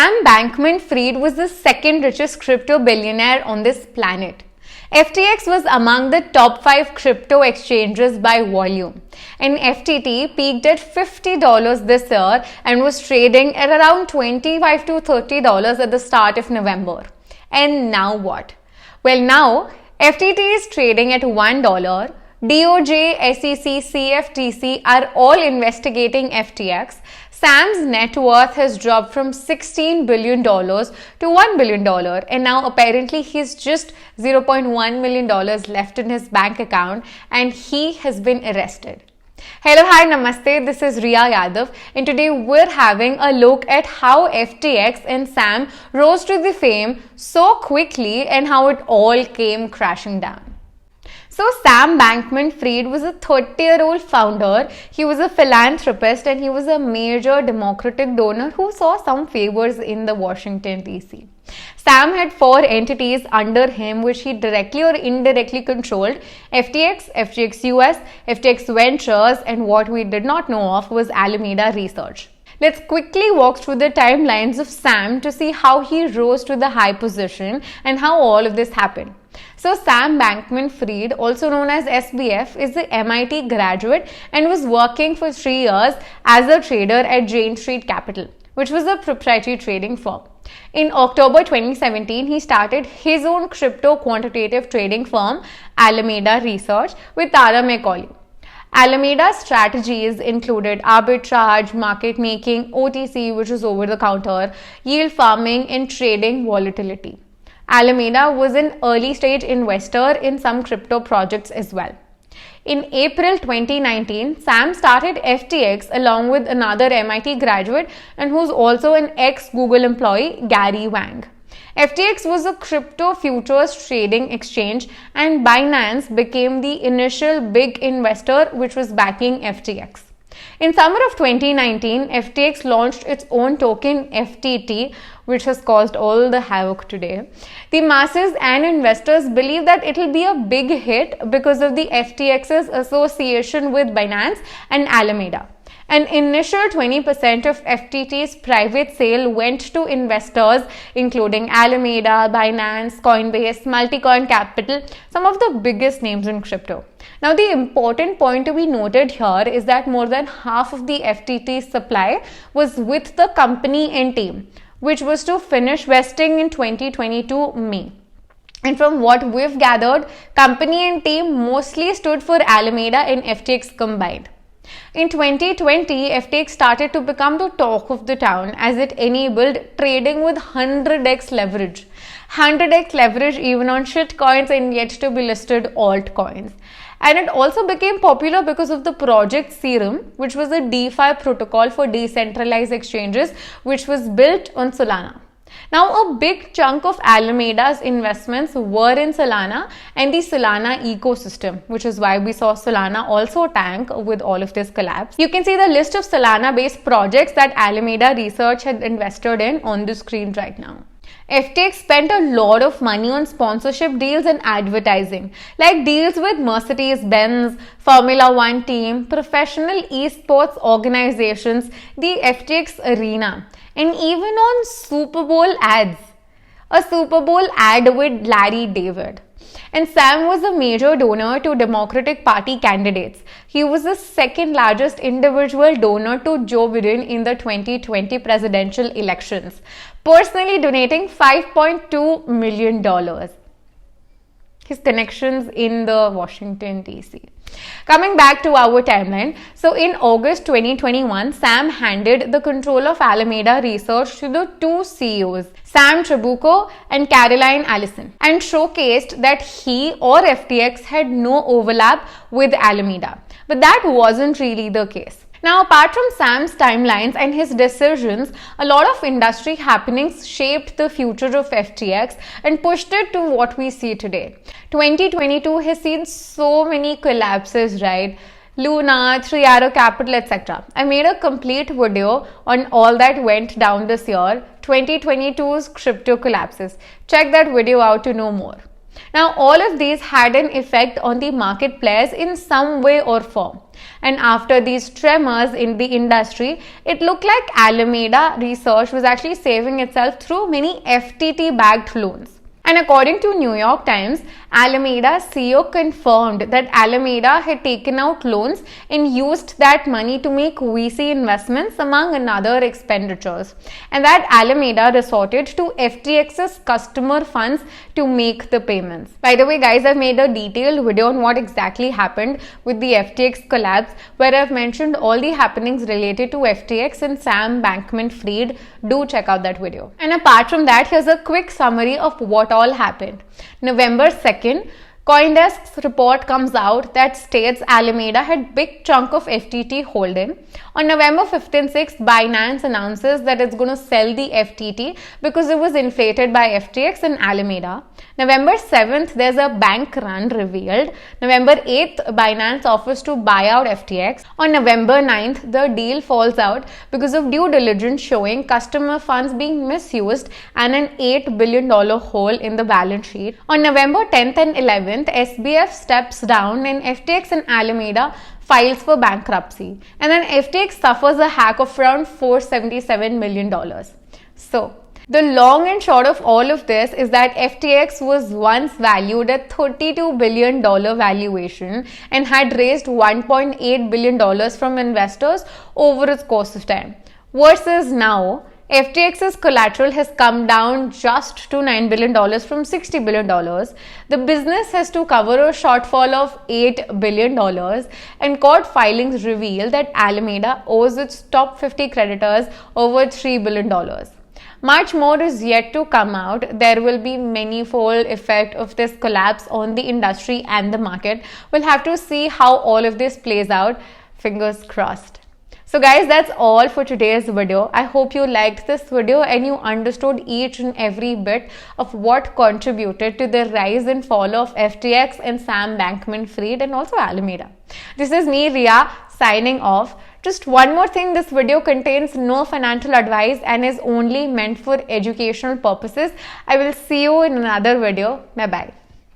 Sam Bankman-Fried was the second richest crypto billionaire on this planet. FTX was among the top 5 crypto exchanges by volume, and FTT peaked at $50 this year and was trading at around $25 to $30 at the start of November. And now what? Well, now FTT is trading at $1. DOJ, SEC, CFTC are all investigating FTX. Sam's net worth has dropped from $16 billion to $1 billion, and now apparently he's just $0.1 million left in his bank account, and he has been arrested. Hello, hi, namaste, this is Riya Yadav, and today we're having a look at how FTX and Sam rose to the fame so quickly and how it all came crashing down. So Sam Bankman-Fried was a 30-year-old founder. He was a philanthropist and he was a major Democratic donor who saw some favors in the Washington DC. Sam had 4 entities under him which he directly or indirectly controlled: FTX, FTX US, FTX Ventures, and what we did not know of was Alameda Research. Let's quickly walk through the timelines of Sam to see how he rose to the high position and how all of this happened. So Sam Bankman-Fried, also known as SBF, is a MIT graduate and was working for 3 years as a trader at Jane Street Capital, which was a proprietary trading firm. In October 2017, he started his own crypto quantitative trading firm, Alameda Research, with Tara McCauley. Alameda's strategies included arbitrage, market making, OTC, which is over the counter, yield farming, and trading volatility. Alameda was an early stage investor in some crypto projects as well. In April 2019, Sam started FTX along with another MIT graduate and who's also an ex-Google employee, Gary Wang. FTX was a crypto futures trading exchange, and Binance became the initial big investor which was backing FTX. In summer of 2019, FTX launched its own token FTT, which has caused all the havoc today. The masses and investors believe that it will be a big hit because of the FTX's association with Binance and Alameda. An initial 20% of FTT's private sale went to investors including Alameda, Binance, Coinbase, Multicoin Capital, some of the biggest names in crypto. Now, the important point to be noted here is that more than half of the FTT's supply was with the company and team, which was to finish vesting in 2022 May. And from what we've gathered, company and team mostly stood for Alameda and FTX combined. In 2020, FTX started to become the talk of the town as it enabled trading with 100x leverage. 100x leverage even on shitcoins and yet to be listed altcoins. And it also became popular because of the project Serum, which was a DeFi protocol for decentralized exchanges, which was built on Solana. Now, a big chunk of Alameda's investments were in Solana and the Solana ecosystem, which is why we saw Solana also tank with all of this collapse. You can see the list of Solana-based projects that Alameda Research had invested in on the screen right now. FTX spent a lot of money on sponsorship deals and advertising, like deals with Mercedes-Benz, Formula One team, professional esports organizations, the FTX Arena, and even on Super Bowl ads. A Super Bowl ad with Larry David. And Sam was a major donor to Democratic Party candidates. He was the second largest individual donor to Joe Biden in the 2020 presidential elections, personally donating $5.2 million. His connections in the Washington DC. Coming back to our timeline, so in August 2021, Sam handed the control of Alameda Research to the 2 CEOs, Sam Trabucco and Caroline Allison, and showcased that he or FTX had no overlap with Alameda. But that wasn't really the case. Now, apart from Sam's timelines and his decisions, a lot of industry happenings shaped the future of FTX and pushed it to what we see today. 2022 has seen so many collapses, right? Luna, 3 Arrow Capital, etc. I made a complete video on all that went down this year, 2022's crypto collapses. Check that video out to know more. Now, all of these had an effect on the market players in some way or form. And after these tremors in the industry, it looked like Alameda Research was actually saving itself through many FTT-backed loans. And according to New York Times, Alameda's CEO confirmed that Alameda had taken out loans and used that money to make VC investments among other expenditures, and that Alameda resorted to FTX's customer funds to make the payments. By the way, guys, I've made a detailed video on what exactly happened with the FTX collapse, where I've mentioned all the happenings related to FTX and Sam Bankman-Fried. Do check out that video. And apart from that, here's a quick summary of what all happened. November 2nd, CoinDesk's report comes out that states Alameda had big chunk of FTT holding. On November 5th and 6th, Binance announces that it's going to sell the FTT because it was inflated by FTX and Alameda. November 7th, there's a bank run revealed. November 8th, Binance offers to buy out FTX. On November 9th, the deal falls out because of due diligence showing customer funds being misused and an $8 billion hole in the balance sheet. On November 10th and 11th, SBF steps down and FTX and Alameda files for bankruptcy. And then FTX suffers a hack of around $477 million. So, the long and short of all of this is that FTX was once valued at $32 billion valuation and had raised $1.8 billion from investors over its course of time. Versus now, FTX's collateral has come down just to $9 billion from $60 billion. The business has to cover a shortfall of $8 billion, and court filings reveal that Alameda owes its top 50 creditors over $3 billion. Much more is yet to come out. There will be manifold effect of this collapse on the industry and the market. We'll have to see how all of this plays out. Fingers crossed. So guys, that's all for today's video. I hope you liked this video and you understood each and every bit of what contributed to the rise and fall of FTX and Sam Bankman-Fried and also Alameda. This is me, Ria, signing off. Just one more thing, this video contains no financial advice and is only meant for educational purposes. I will see you in another video. Bye-bye.